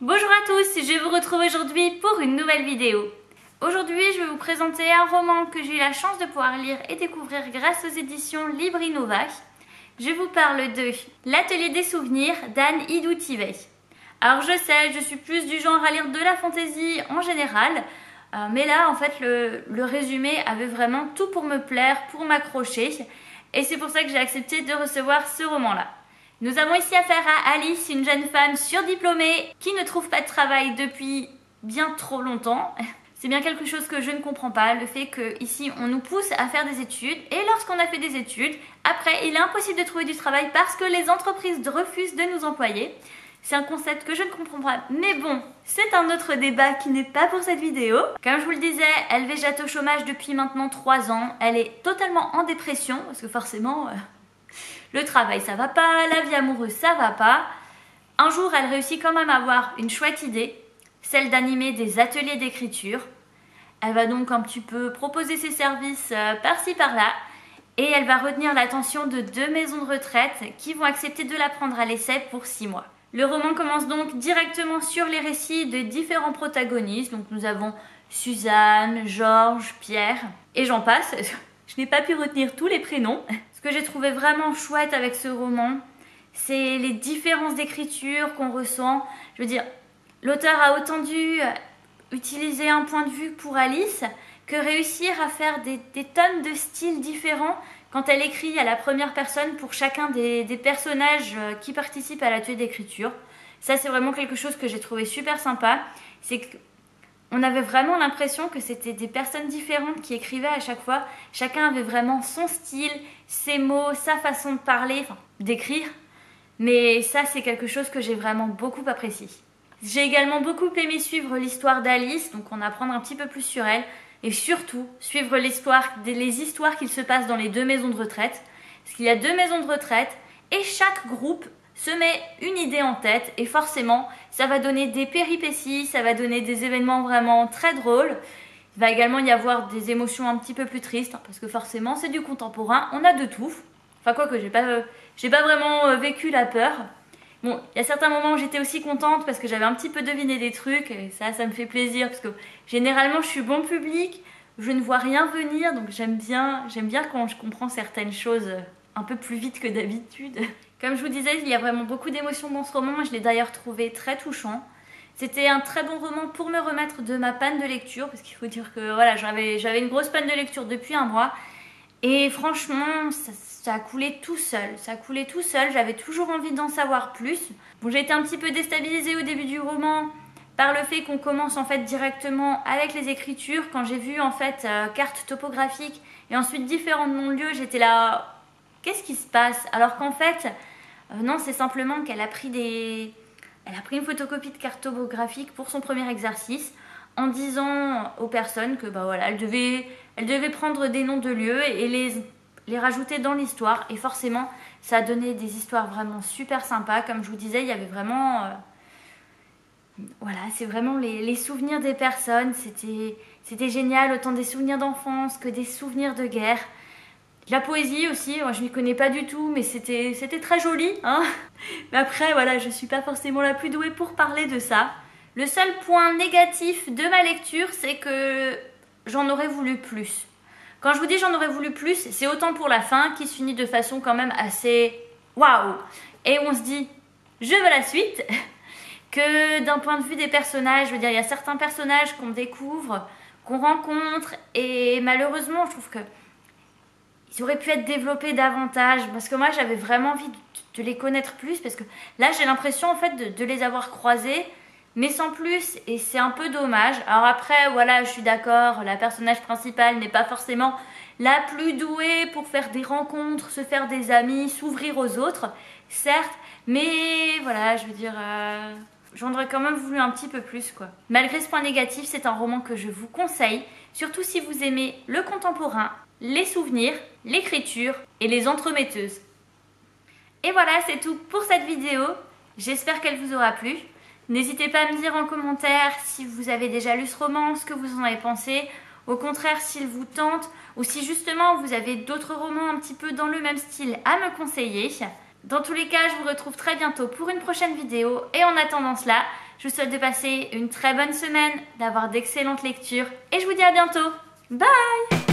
Bonjour à tous, je vous retrouve aujourd'hui pour une nouvelle vidéo. Aujourd'hui, je vais vous présenter un roman que j'ai eu la chance de pouvoir lire et découvrir grâce aux éditions Librinova. Je vous parle de L'Atelier des souvenirs d'Anne Hidou-Tivey. Alors je sais, je suis plus du genre à lire de la fantaisie en général, mais là en fait le résumé avait vraiment tout pour me plaire, pour m'accrocher, et c'est pour ça que j'ai accepté de recevoir ce roman-là. Nous avons ici affaire à Alice, une jeune femme surdiplômée qui ne trouve pas de travail depuis bien trop longtemps. C'est bien quelque chose que je ne comprends pas, le fait qu'ici on nous pousse à faire des études et lorsqu'on a fait des études, après il est impossible de trouver du travail parce que les entreprises refusent de nous employer. C'est un concept que je ne comprends pas, mais bon, c'est un autre débat qui n'est pas pour cette vidéo. Comme je vous le disais, elle végète au chômage depuis maintenant 3 ans, elle est totalement en dépression parce que forcément... le travail ça va pas, la vie amoureuse ça va pas. Un jour elle réussit quand même à avoir une chouette idée, celle d'animer des ateliers d'écriture. Elle va donc un petit peu proposer ses services par-ci par-là et elle va retenir l'attention de 2 maisons de retraite qui vont accepter de la prendre à l'essai pour 6 mois. Le roman commence donc directement sur les récits de différents protagonistes. Donc nous avons Suzanne, Georges, Pierre et j'en passe. Je n'ai pas pu retenir tous les prénoms. Ce que j'ai trouvé vraiment chouette avec ce roman, c'est les différences d'écriture qu'on ressent. Je veux dire, l'auteur a autant dû utiliser un point de vue pour Alice que réussir à faire des tonnes de styles différents quand elle écrit à la première personne pour chacun des personnages qui participent à l'atelier d'écriture. Ça, c'est vraiment quelque chose que j'ai trouvé super sympa. C'est que on avait vraiment l'impression que c'était des personnes différentes qui écrivaient à chaque fois. Chacun avait vraiment son style, ses mots, sa façon de parler, enfin d'écrire. Mais ça, c'est quelque chose que j'ai vraiment beaucoup apprécié. J'ai également beaucoup aimé suivre l'histoire d'Alice, donc en apprendre un petit peu plus sur elle. Et surtout, suivre les histoires qu'il se passe dans les 2 maisons de retraite. Parce qu'il y a 2 maisons de retraite et chaque groupe se met une idée en tête et forcément ça va donner des péripéties, ça va donner des événements vraiment très drôles. Il va également y avoir des émotions un petit peu plus tristes parce que forcément c'est du contemporain, on a de tout. Enfin quoique j'ai pas vraiment vécu la peur. Bon, il y a certains moments où j'étais aussi contente parce que j'avais un petit peu deviné des trucs et ça me fait plaisir parce que généralement je suis bon public, je ne vois rien venir donc j'aime bien quand je comprends certaines choses un peu plus vite que d'habitude. Comme je vous disais, il y a vraiment beaucoup d'émotions dans ce roman et je l'ai d'ailleurs trouvé très touchant. C'était un très bon roman pour me remettre de ma panne de lecture parce qu'il faut dire que voilà, j'avais une grosse panne de lecture depuis un mois et franchement ça a coulé tout seul, j'avais toujours envie d'en savoir plus. Bon, j'ai été un petit peu déstabilisée au début du roman par le fait qu'on commence en fait directement avec les écritures. Quand j'ai vu en fait carte topographique et ensuite différents non-lieux, j'étais là, qu'est-ce qui se passe? Alors qu'en fait, non, c'est simplement qu'elle a pris une photocopie de carte topographique pour son premier exercice en disant aux personnes que bah voilà, elle devait prendre des noms de lieux et les rajouter dans l'histoire et forcément ça a donné des histoires vraiment super sympas. Comme je vous disais, il y avait vraiment voilà, c'est vraiment les souvenirs des personnes, c'était génial, autant des souvenirs d'enfance que des souvenirs de guerre. La poésie aussi, moi je m'y connais pas du tout mais c'était très joli hein. Mais après voilà, je suis pas forcément la plus douée pour parler de ça. Le seul point négatif de ma lecture, c'est que j'en aurais voulu plus. Quand je vous dis j'en aurais voulu plus, c'est autant pour la fin qui se finit de façon quand même assez waouh. Et on se dit je veux la suite, que d'un point de vue des personnages, je veux dire il y a certains personnages qu'on découvre, qu'on rencontre et malheureusement je trouve que ils auraient pu être développés davantage parce que moi j'avais vraiment envie de les connaître plus parce que là j'ai l'impression en fait de les avoir croisés mais sans plus et c'est un peu dommage. Alors après voilà, je suis d'accord, la personnage principale n'est pas forcément la plus douée pour faire des rencontres, se faire des amis, s'ouvrir aux autres, certes, mais voilà, je veux dire j'en aurais quand même voulu un petit peu plus quoi. Malgré ce point négatif, c'est un roman que je vous conseille, surtout si vous aimez le contemporain, les souvenirs, l'écriture et les entremetteuses. Et voilà, c'est tout pour cette vidéo. J'espère qu'elle vous aura plu. N'hésitez pas à me dire en commentaire si vous avez déjà lu ce roman, ce que vous en avez pensé. Au contraire, s'il vous tente ou si justement vous avez d'autres romans un petit peu dans le même style à me conseiller. Dans tous les cas, je vous retrouve très bientôt pour une prochaine vidéo. Et en attendant cela, je vous souhaite de passer une très bonne semaine, d'avoir d'excellentes lectures. Et je vous dis à bientôt. Bye!